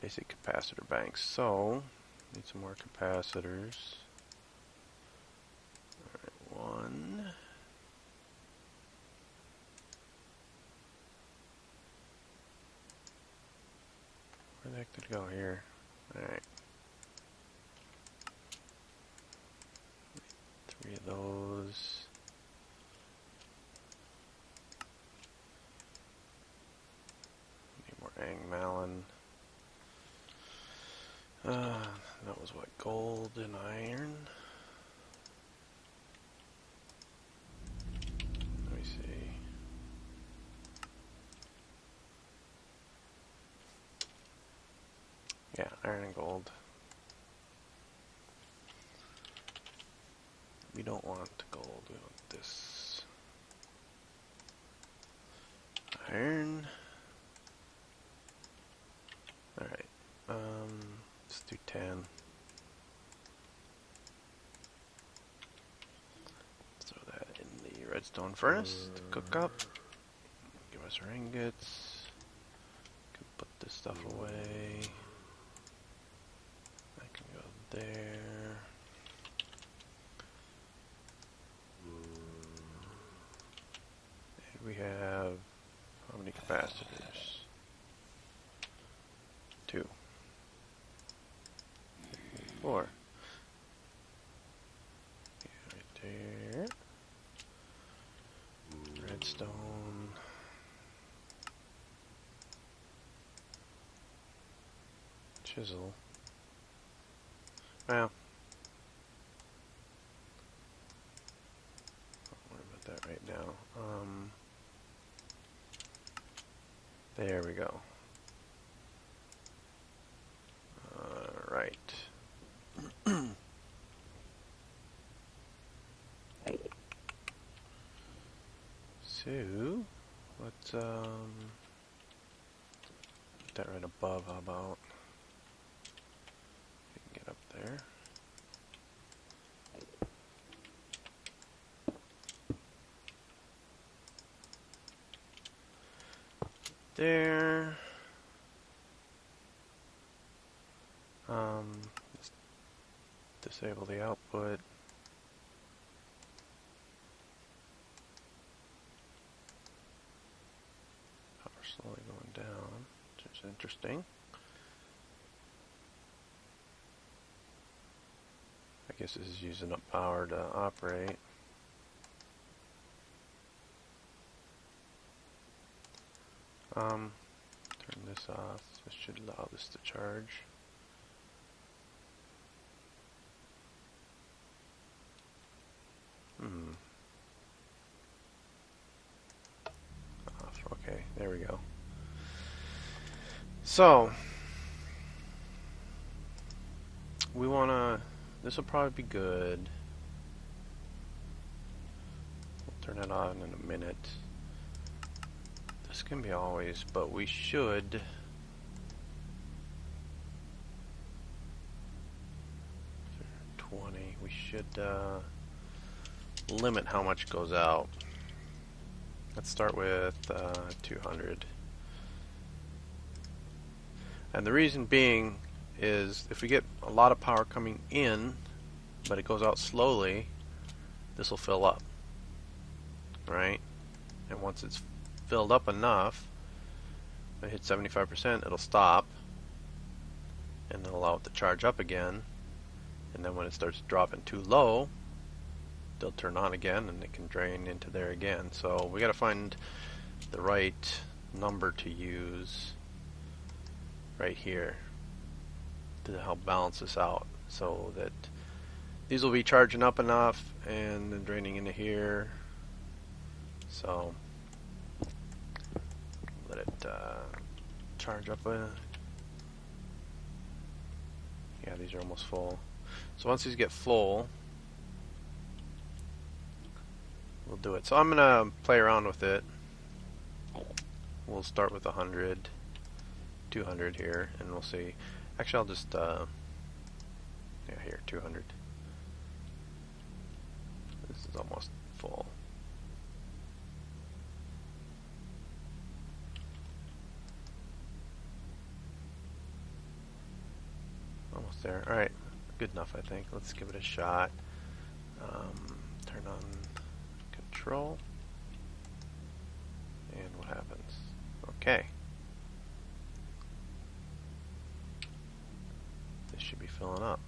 basic capacitor banks. So, need some more capacitors. Alright, one. Where the heck did it go here? Alright. 3 of those. Need more Angmalon. That was what, gold and iron? Let me see. Yeah, iron and gold. We don't want gold, we want this. Iron. Alright, let's do 10. Throw that in the redstone furnace to cook up. Give us our ingots. Can put this stuff away. That can go there. And we have how many capacitors? 2. 4. Yeah, right there. Redstone. Chisel. Well. Don't worry about that right now. There we go. Right. So, let's put that right above. How about you can get up there? There. Let's disable the output. Power slowly going down, which is interesting. I guess this is using up power to operate. Turn this off. This should allow this to charge. Off. Okay, there we go. So, we wanna, this will probably be good. We'll turn it on in a minute. This can be always, but we should we should limit how much goes out. Let's start with 200. And the reason being is if we get a lot of power coming in, but it goes out slowly, this will fill up, right? And once it's filled up enough, when it hits 75%, it'll stop, and then allow it to charge up again. And then when it starts dropping too low, they'll turn on again, and it can drain into there again. So we got to find the right number to use right here to help balance this out, so that these will be charging up enough and then draining into here. So let it charge up. Yeah, these are almost full. So once these get full, we'll do it. So I'm gonna play around with it. We'll start with 100, 200 here, and we'll see. Actually, I'll just yeah, here, 200. This is almost full. Almost there. Alright, good enough I think. Let's give it a shot. Turn on control. And what happens? Okay. This should be filling up.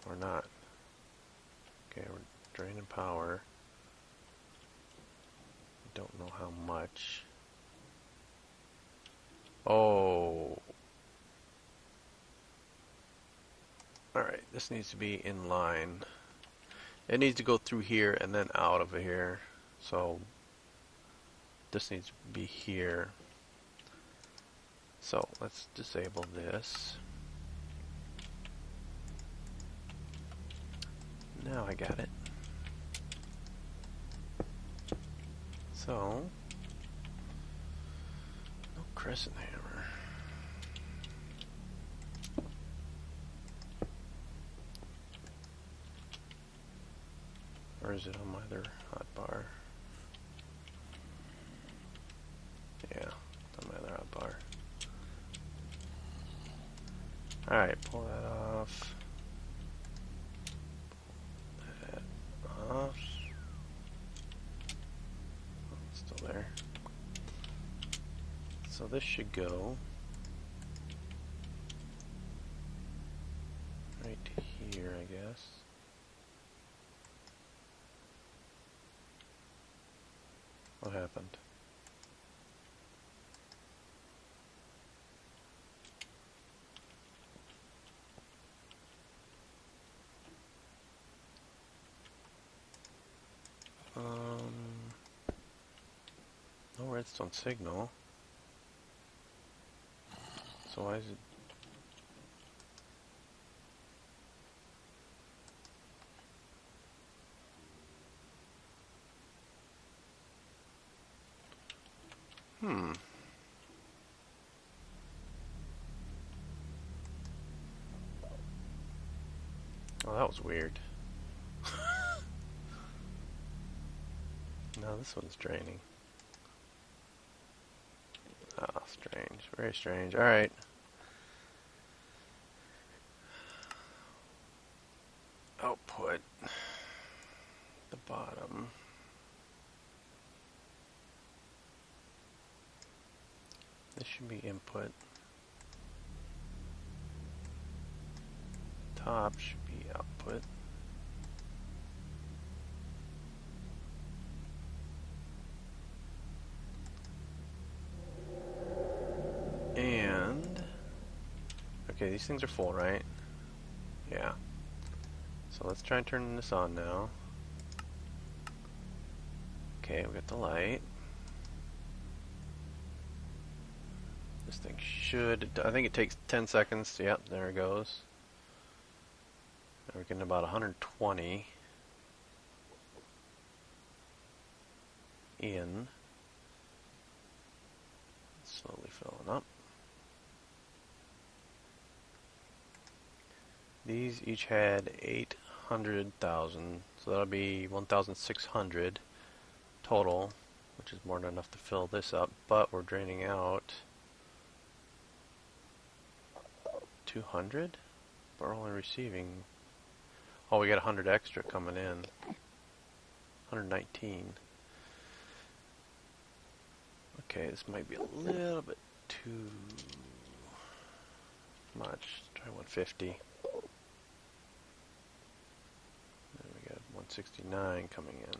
Or not. Okay, we're draining power. Don't know how much. Oh. Alright, this needs to be in line. It needs to go through here and then out of here. So this needs to be here. So let's disable this. Now I got it. So, no crescent hammer. Or is it on my other hotbar? Yeah, it's on my other hotbar. Alright, pull that off. Pull that off. Still there. So this should go right here, I guess. What happened? No redstone signal. So why is it? Oh, that was weird. No, this one's draining. Oh, strange. Very strange. Alright. Output. The bottom. This should be input. Top should be output. And okay, these things are full, right? Yeah. So let's try and turn this on now. Okay, we got the light. This thing should, I think it takes 10 seconds. Yep, there it goes. We're getting about 120 in. Slowly filling up. These each had 800,000, so that'll be 1,600 total, which is more than enough to fill this up, but we're draining out 200? We're only receiving, oh, we got 100 extra coming in. 119. Okay, this might be a little bit too much. Try 150. Then we got 169 coming in.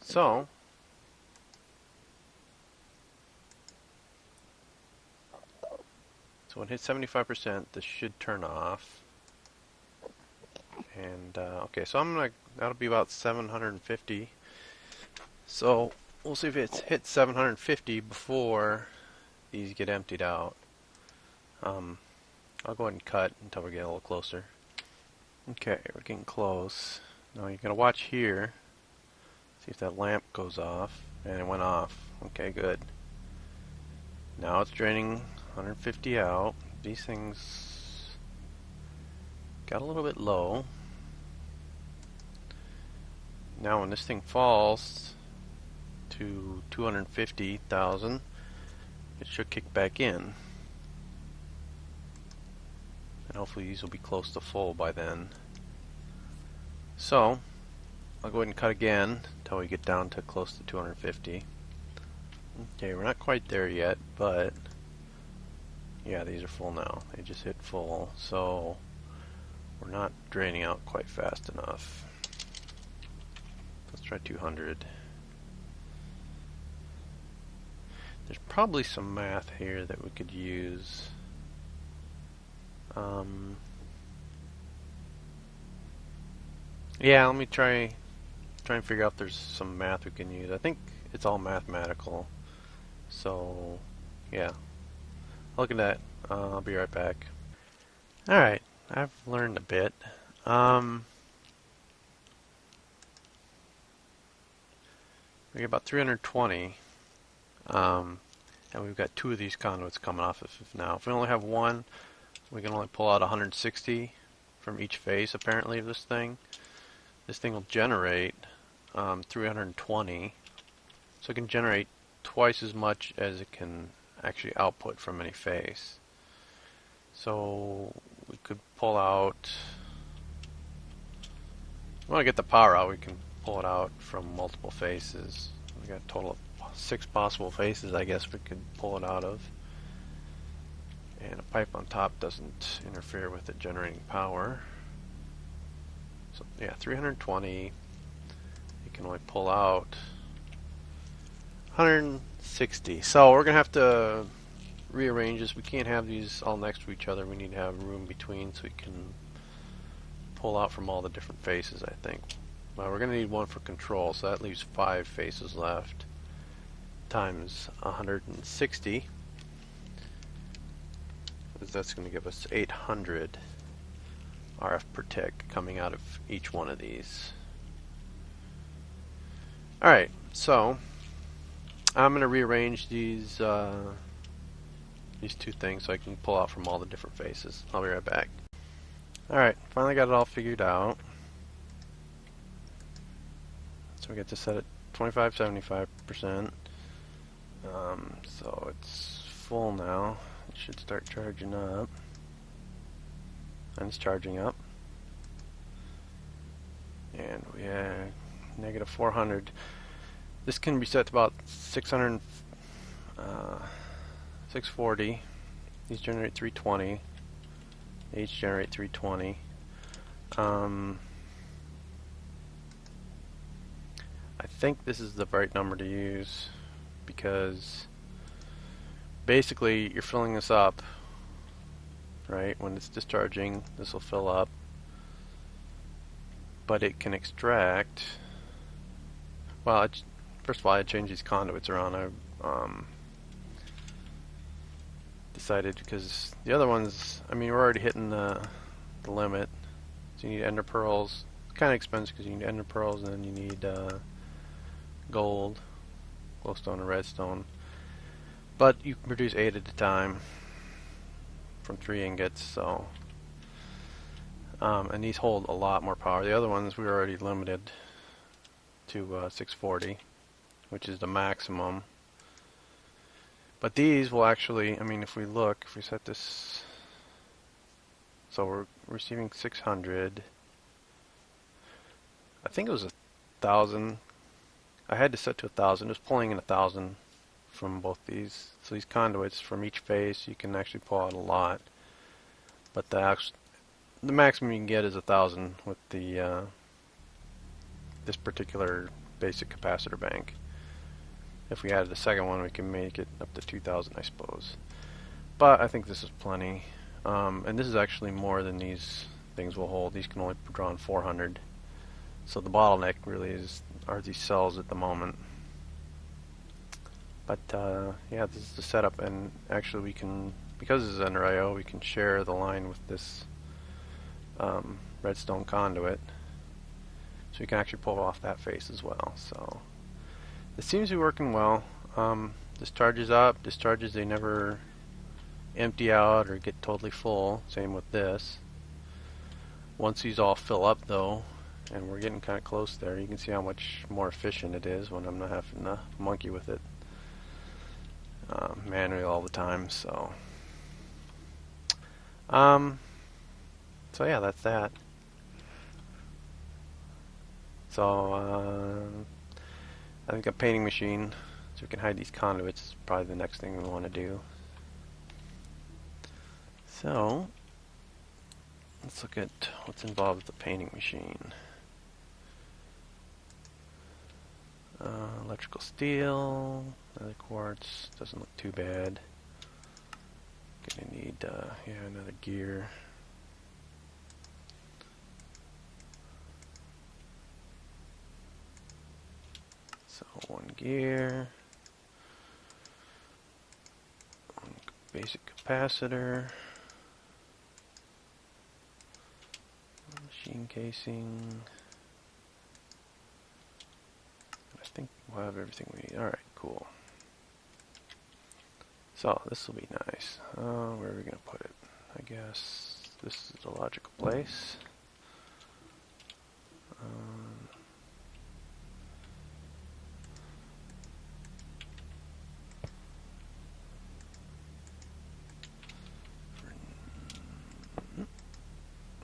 So, when it hits 75%, this should turn off. And okay, so I'm gonna, that'll be about 750. So we'll see if it's hit 750 before these get emptied out. I'll go ahead and cut until we get a little closer. Okay, we're getting close. Now you're gonna watch here. See if that lamp goes off, and it went off. Okay, good. Now it's draining 150 out. These things got a little bit low. Now when this thing falls to 250,000, it should kick back in. And hopefully these will be close to full by then. So, I'll go ahead and cut again until we get down to close to 250. Okay, we're not quite there yet, but yeah, these are full now. They just hit full, so we're not draining out quite fast enough. Let's try 200. There's probably some math here that we could use. Yeah, let me try and figure out if there's some math we can use. I think it's all mathematical. So, yeah. Look at that. I'll be right back. Alright, I've learned a bit. We get about 320. And we've got 2 of these conduits coming off of now. If we only have 1, we can only pull out 160 from each face, apparently, of this thing. This thing will generate 320. So it can generate twice as much as it can actually output from any face. So we could pull out, if we want to get the power out, we can pull it out from multiple faces. We got a total of 6 possible faces, I guess we could pull it out of. And a pipe on top doesn't interfere with it generating power. So yeah, 320. You can only pull out 160. So we're gonna have to rearrange this. We can't have these all next to each other. We need to have room between so we can pull out from all the different faces, I think. Well, we're gonna need 1 for control, so that leaves 5 faces left. Times 160. That's going to give us 800 RF per tick coming out of each one of these. Alright, so I'm going to rearrange these 2 things so I can pull out from all the different faces. I'll be right back. Alright, finally got it all figured out. So we get to set it 25-75%. So it's full now. It should start charging up. And it's charging up. And we have negative 400. This can be set to about 640. These generate 320. They each generate 320. I think this is the right number to use, because basically you're filling this up, right? When it's discharging, this will fill up, but it can extract. Well, first of all, I changed these conduits around. I decided, because the other ones, I mean, we're already hitting the limit, so you need ender pearls. Kind of expensive because you need ender pearls, and then you need gold, glowstone, and redstone. But you can produce 8 at a time from 3 ingots, so and these hold a lot more power. The other ones we were already limited to 640, which is the maximum. But these will actually, I mean, if we look, if we set this, so we're receiving 600. I think it was 1,000. I had to set to 1,000. It was pulling in 1,000 from both these. So these conduits from each face, you can actually pull out a lot. But the maximum you can get is 1,000 with the this particular basic capacitor bank. If we added a second one, we can make it up to 2,000, I suppose. But I think this is plenty. And this is actually more than these things will hold. These can only draw on 400. So the bottleneck really are these cells at the moment. But yeah, this is the setup, and actually we can, because this is under IO, we can share the line with this redstone conduit, so we can actually pull off that face as well. So this seems to be working well. Discharges up, discharges, they never empty out or get totally full. Same with this. Once these all fill up though, and we're getting kind of close there. You can see how much more efficient it is when I'm not having to monkey with it manually all the time. Um, so yeah, that's that. So I think a painting machine, so we can hide these conduits, is probably the next thing we want to do. So let's look at what's involved with the painting machine. Electrical steel, another quartz, doesn't look too bad. Gonna need, yeah, another gear. So one gear, one basic capacitor, machine casing. I think we'll have everything we need. Alright, cool. So this will be nice. Where are we going to put it? I guess this is the logical place.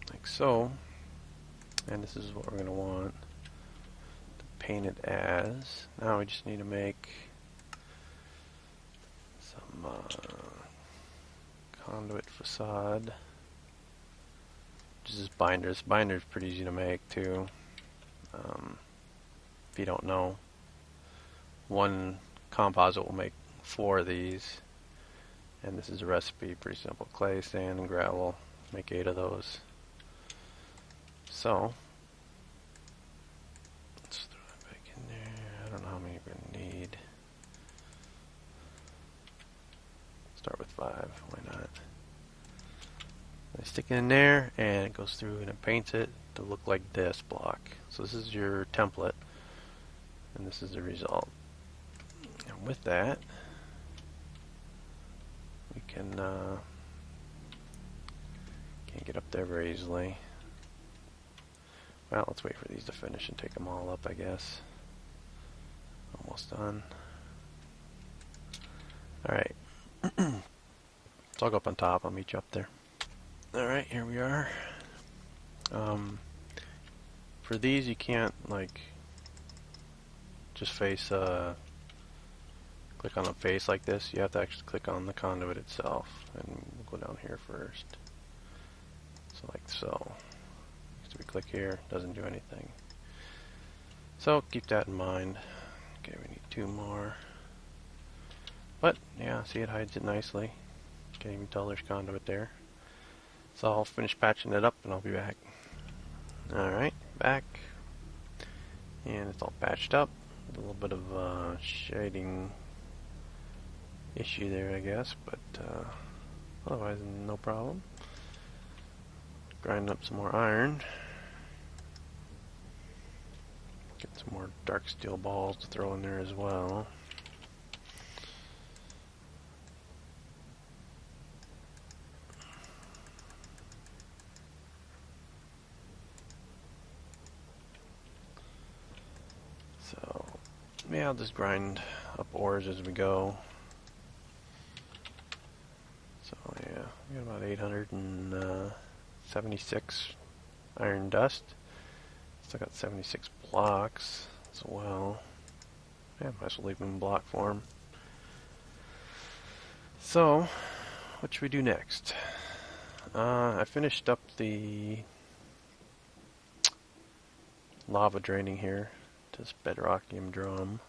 Like so. And this is what we're going to want to paint it as. Now we just need to make some conduit facade. Which is binders. Binders pretty easy to make too. If you don't know, one composite will make 4 of these, and this is a recipe. Pretty simple: clay, sand, and gravel. Make 8 of those. So let's throw that back in there. I don't know how many we're gonna need. Start with 5. Why not? I stick it in there, and it goes through and it paints it to look like this block. So this is your template, and this is the result. And with that, we can can't get up there very easily. Well, let's wait for these to finish and take them all up, I guess. Almost done. Alright. So I'll go up on top. I'll meet you up there. Alright, here we are. For these, you can't, like, just face, click on a face like this. You have to actually click on the conduit itself. And we'll go down here first. So like so. So we click here, doesn't do anything. So keep that in mind. Okay, we need 2 more. But yeah, see, it hides it nicely. Can't even tell there's conduit there. So I'll finish patching it up and I'll be back. Alright, back. And it's all patched up. A little bit of shading issue there, I guess, but otherwise no problem. Grind up some more iron. Get some more dark steel balls to throw in there as well. So, yeah, I'll just grind up ores as we go. So, yeah, we got about 876 iron dust. Still got 76 blocks as well. Yeah, might as well leave them in block form. So, what should we do next? I finished up the lava draining here to this bedrockium drum.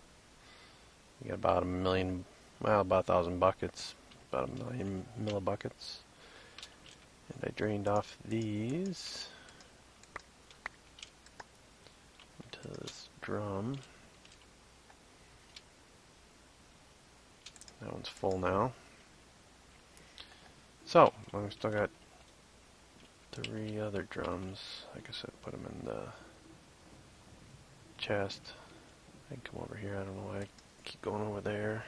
We got about 1,000,000, well, about 1,000 buckets, about 1,000,000 millibuckets. And I drained off these into this drum. That one's full now. So, I've still got 3 other drums. Like I said, put them in the chest. I can come over here. I don't know why I keep going over there.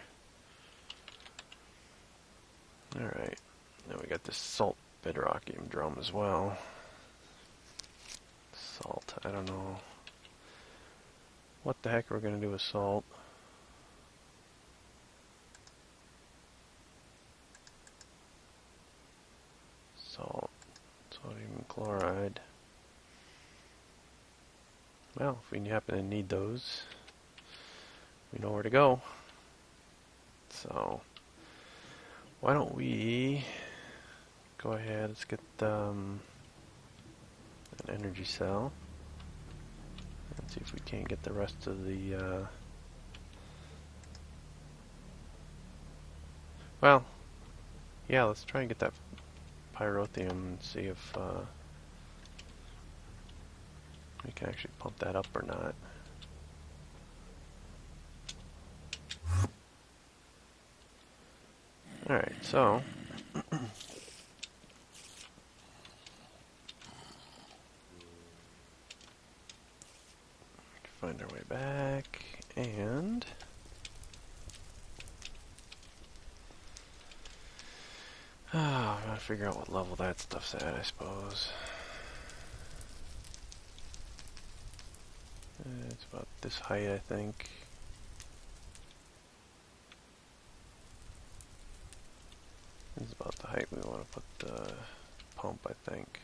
Alright. Now we got this salt bedrockium drum as well. Salt. I don't know what the heck we're going to do with salt. Salt. Sodium chloride. Well, if we happen to need those, we know where to go. So, why don't we go ahead, let's get an energy cell. Let's see if we can't get the rest of the, well, yeah, let's try and get that pyrotheum and see if we can actually pump that up or not. Alright, so find our way back, and I gotta figure out what level that stuff's at, I suppose. It's about this height, I think. This is about the height we want to put the pump, I think.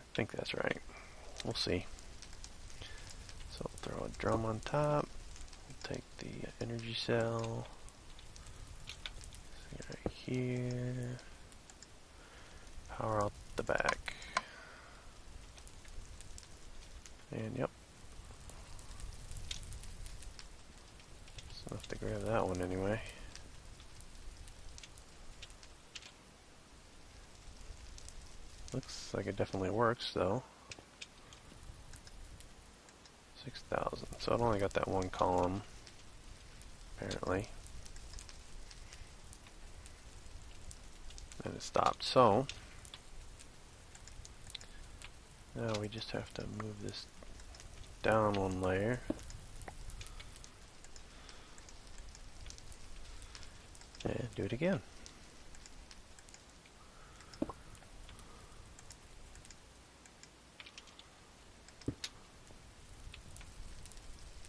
I think that's right. We'll see. So we'll throw a drum on top. We'll take the energy cell. See right here. Power out the back. And yep. It's enough to grab that one anyway. Looks like it definitely works though. 6,000. So it only got that one column, apparently. And it stopped. So now we just have to move this down one layer. And do it again.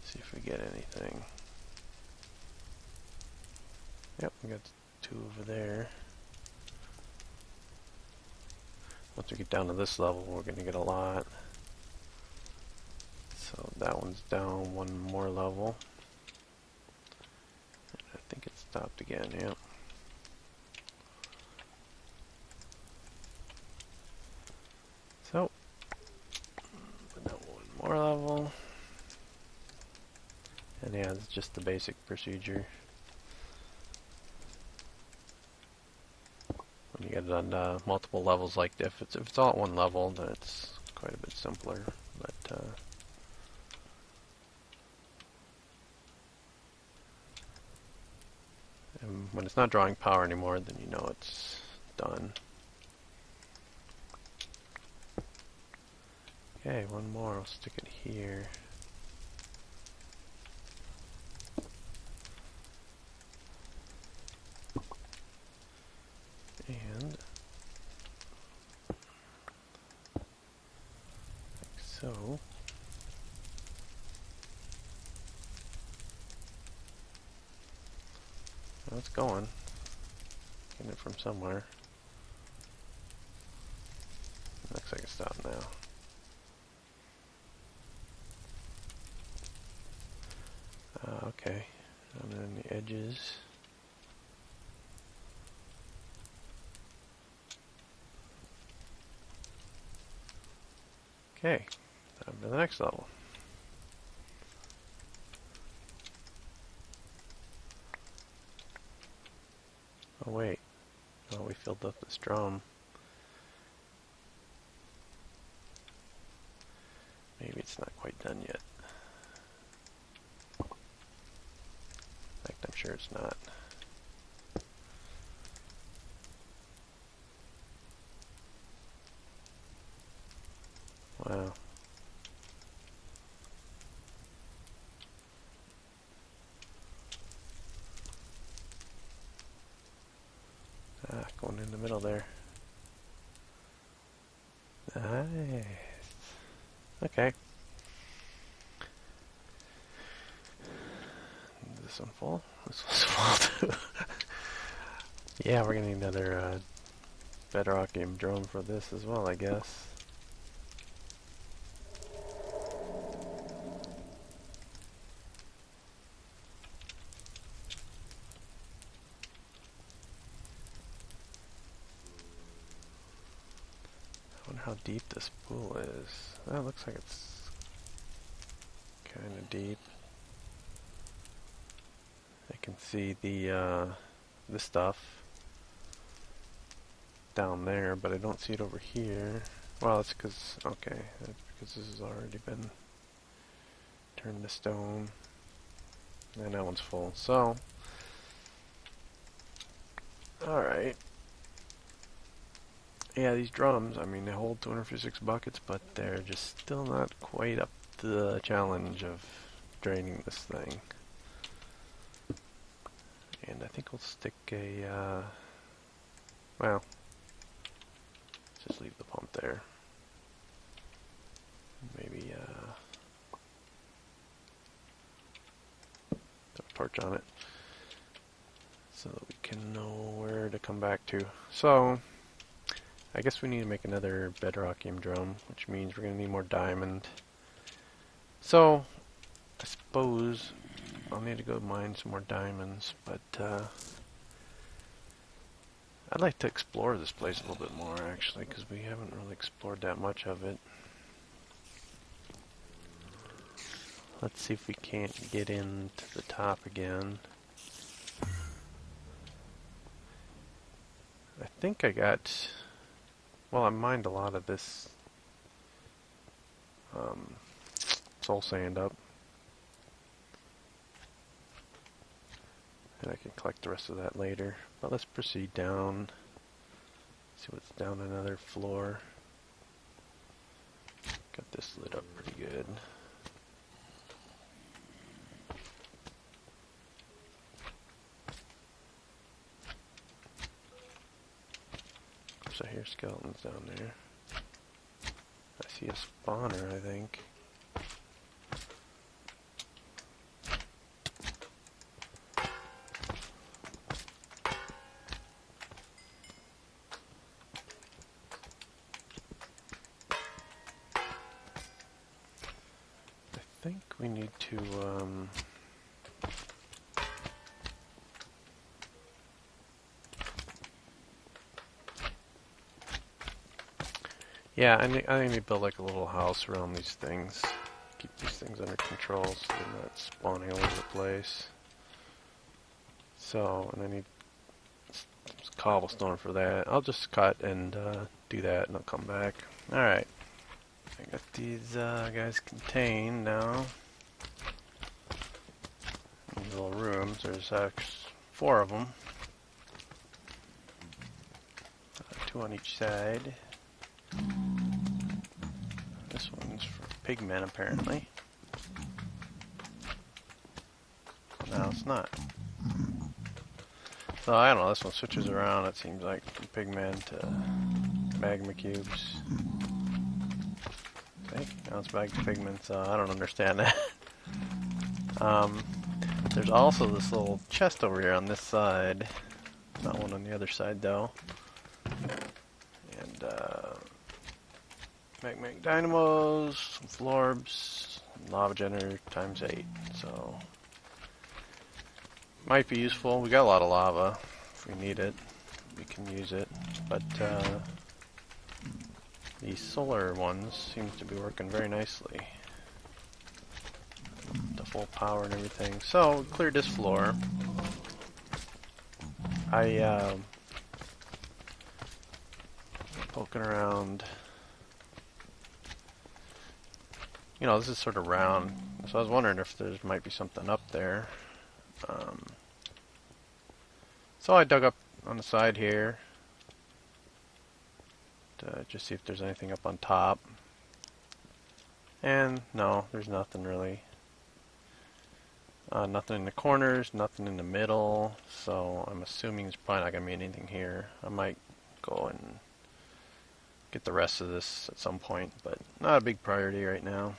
See if we get anything. Yep, we got 2 over there. Once we get down to this level, we're going to get a lot. So that one's down one more level. I think it stopped again, yep. So, put that one more level. And yeah, it's just the basic procedure. When you get it on multiple levels like this, if it's all at one level, then it's quite a bit simpler. But and when it's not drawing power anymore, then you know it's done. Okay, one more. I'll stick it here. And like so. Well, it's going. Getting it from somewhere. Looks like it's stopped now. Okay. And then the edges. Okay, time to the next level. Oh wait, oh we filled up this drum. Maybe it's not quite done yet. In fact, I'm sure it's not. Wow. the middle there. Nice. Okay. This one full? This one's full too. Yeah, we're gonna need another bedrockium drone for this as well, I guess. I wonder how deep this pool is. That looks like it's kind of deep. I can see the stuff down there, but I don't see it over here. Well, it's because, okay, that's because this has already been turned to stone. And that one's full, so. Alright. Yeah, these drums, I mean, they hold 256 buckets, but they're just still not quite up to the challenge of draining this thing. And I think we'll stick a, well, just leave the pump there. Maybe, throw a torch on it so that we can know where to come back to. So, I guess we need to make another bedrockium drum, which means we're going to need more diamond. So, I suppose I'll need to go mine some more diamonds, but I'd like to explore this place a little bit more, actually, because we haven't really explored that much of it. Let's see if we can't get into the top again. I think I got... Well, I mined a lot of this soul sand up. And I can collect the rest of that later. But let's proceed down. See what's down another floor. Got this lit up pretty good. I hear skeletons down there. I see a spawner, I think. I think we need to, yeah, I need to build like a little house around these things. Keep these things under control so they're not spawning all over the place. So, and I need some cobblestone for that. I'll just cut and do that and I'll come back. Alright. I got these guys contained now. These little rooms. There's 4 of them. 2 on each side. This one's for pigmen, apparently. No, it's not. So, I don't know, this one switches around, it seems like, from pigmen to magma cubes. Okay, now it's back to pigmen, so I don't understand that. There's also this little chest over here on this side. Not one on the other side, though. And, magma dynamos, some florbs, lava generator times 8, so might be useful. We got a lot of lava. If we need it, we can use it. But these solar ones seem to be working very nicely. The full power and everything. So we cleared this floor. Poking around. You know, this is sort of round, so I was wondering if there might be something up there. So I dug up on the side here to just see if there's anything up on top. And no, there's nothing really. Nothing in the corners, nothing in the middle, so I'm assuming there's probably not going to be anything here. I might go and get the rest of this at some point, but not a big priority right now.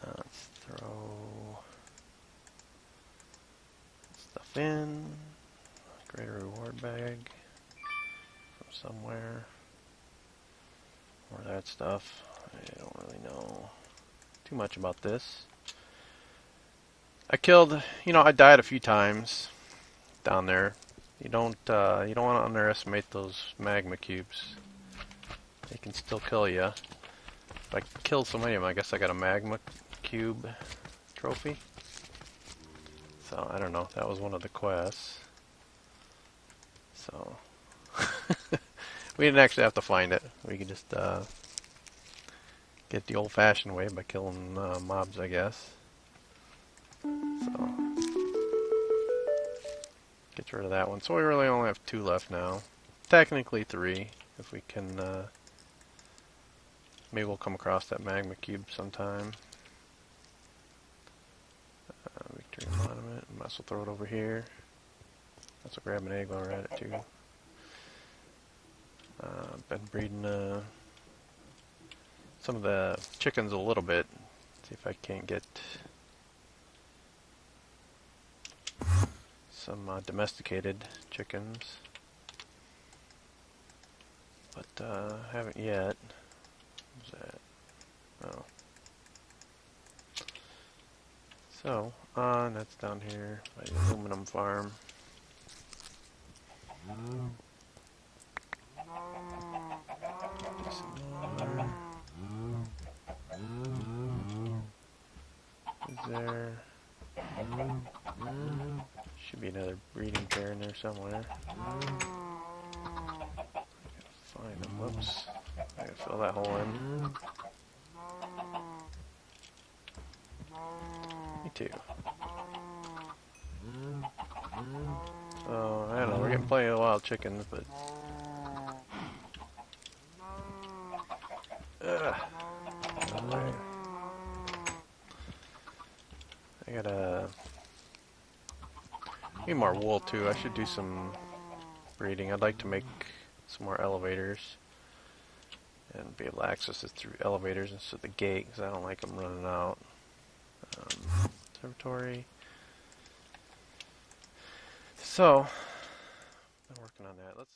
Let's throw stuff in. Greater reward bag from somewhere. More of that stuff. I don't really know too much about this. I killed, I died a few times down there. You don't want to underestimate those magma cubes. They can still kill you. If I killed so many of them, I guess I got a magma cube trophy. So I don't know. That was one of the quests. So we didn't actually have to find it. We could just get the old-fashioned way by killing mobs, I guess. So get rid of that one. So we really only have 2 left now. Technically 3, if we can. Maybe we'll come across that magma cube sometime. Victory monument. Might as well throw it over here. Let's grab an egg while we're at it too. Been breeding some of the chickens a little bit. See if I can't get some domesticated chickens, but haven't yet. What's that? Oh. So, that's down here by the aluminum farm. Is there? Should be another breeding pair in there somewhere. Find them. Whoops. I gotta fill that hole in. Me too. So, I don't know, we're getting plenty of wild chickens, but... Okay. I gotta... need more wool too. I should do some breeding. I'd like to make some more elevators and be able to access it through elevators instead of the gate, because I don't like them running out. Observatory. So, I'm working on that. Let's